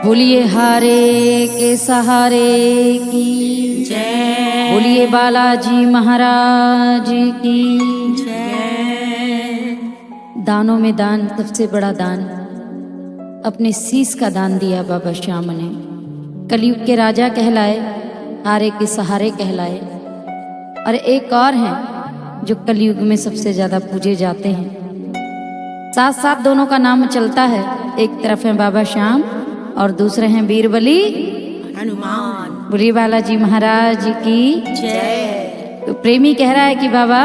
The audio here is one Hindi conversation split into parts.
बोलिए हारे के सहारे की जय। बोलिए बालाजी महाराज की जय। दानों में दान, सबसे बड़ा दान अपने शीश का दान दिया बाबा श्याम ने। कलयुग के राजा कहलाए, हारे के सहारे कहलाए। और एक और हैं जो कलयुग में सबसे ज्यादा पूजे जाते हैं। साथ साथ दोनों का नाम चलता है, एक तरफ है बाबा श्याम और दूसरे हैं बीरबली हनुमान। बोलिए बालाजी महाराज की जय। तो प्रेमी कह रहा है कि बाबा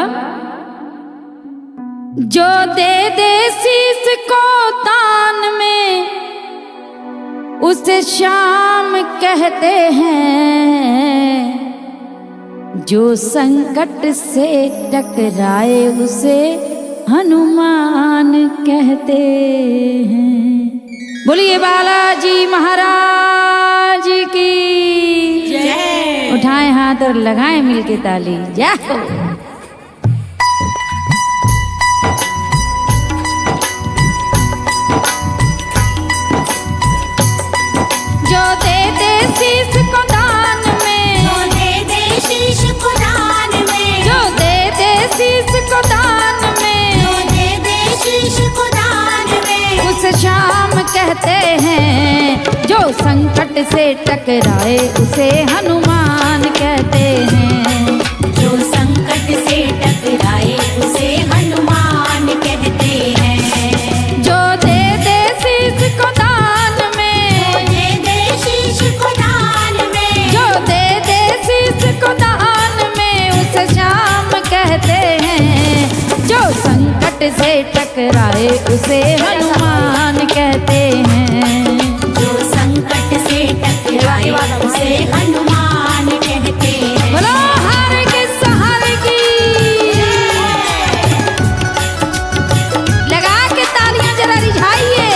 जो दे दे शीश को दान में उसे श्याम कहते हैं, जो संकट से टकराए उसे हनुमान कहते हैं। बोलिए बालाजी महाराज की जय। उठाएं हाथ और लगाएं मिलके ताली। जय हो। जो दे दे शीश को दान में, जो दे दे शीश को दान में, जो दे दे शीश को दान में, जो दे दे शीश को दान में, उसे श्याम कहते हैं। जो संकट से टकराए उसे हनुमान कहते हैं। जो संकट से टकराए उसे हनुमान कहते हैं। जो दे दे शीश को दान जो में, दे दे शीश को दान में, जो दे दे शीश को दान में, उसे श्याम कहते हैं। जो संकट से टकराए उसे हनुमान कहते हैं। जो संकट से टकराए उसे हनुमान कहते हैं। बोलो हार के सहारे की, लगा के तालियां जरा रिझाइए।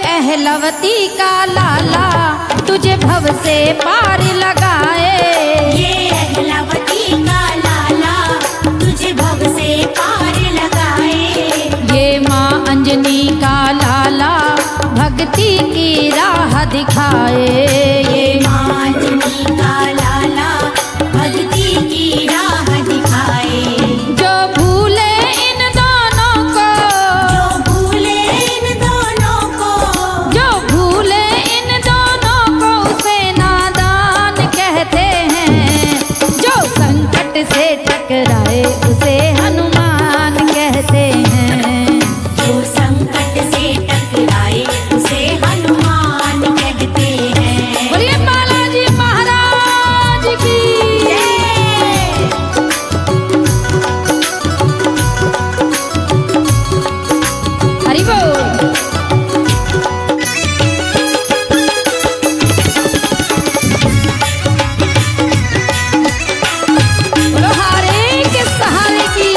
अहलवती का लाला तुझे भव से पार लगाए। ये अहलावती का लाला तुझे भव से पार लगाए। ये माँ अंजनी का लाला भक्ति की राह दिखाए। ये माँ अंजनी का लाला भक्ति की राह दिखाए। जो भूले इन दोनों को, जो भूले इन दोनों को, जो भूले इन दोनों को उसे नादान कहते हैं। जो संकट से टकराए उसे हनुमान कहते हैं। जो संकट से टकराए उसे हनुमान कहते हैं। बोलिए बालाजी महाराज की जय। हरि बोल। बोलो हारे के सहारे की।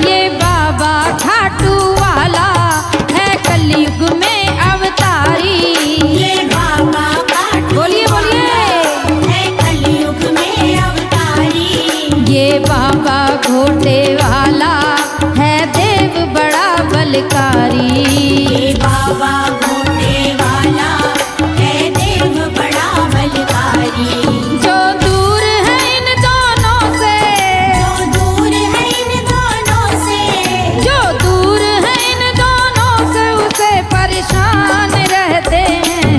ये बाबा खाटू वाला है कलयुग में अवतारी। ये बाबा खाटू बोलिए बोलिए। है कलयुग में अवतारी। ये बाबा घोटे वाला है देव बड़ा बलकारी। ये बाबा घोटे वाला है देव बड़ा बलकारी। जो दूर है इन दोनों से, जो दूर है इन दोनों से, जो दूर है इन दोनों से उसे परेशान रहते हैं।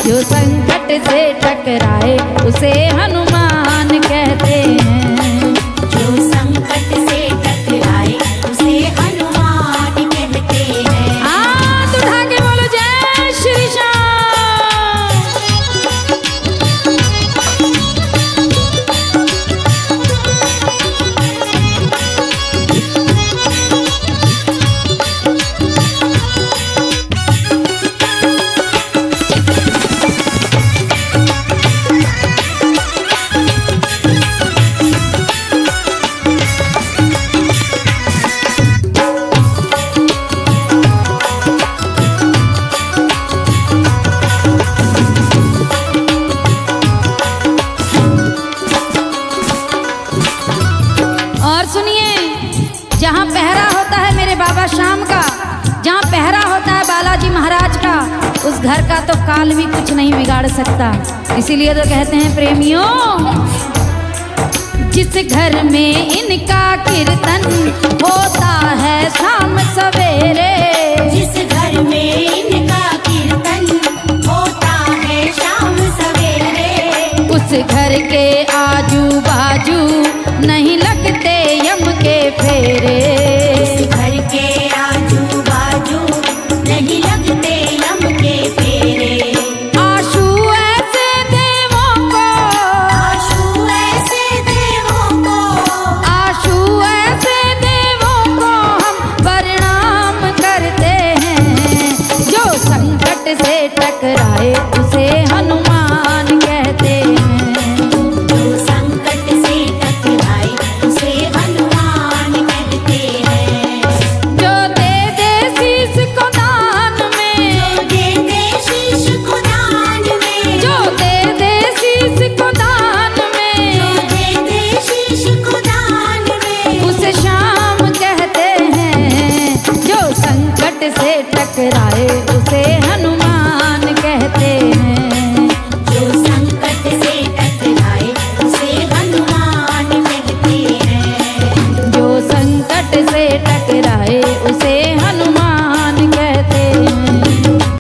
जो संकट से टकराए उसे हनुमान कहते हैं। जो संकट से टकराए उसे हनुमान कहते हैं। हाथ उठा के बोलो जय श्री श्याम। घर का तो काल भी कुछ नहीं बिगाड़ सकता। इसीलिए तो कहते हैं प्रेमियों, जिस घर में इनका कीर्तन होता है शाम सवेरे, जिस घर में इनका कीर्तन होता है शाम सवेरे, उस घर के आजू बाजू नहीं लगते यम के फेरे।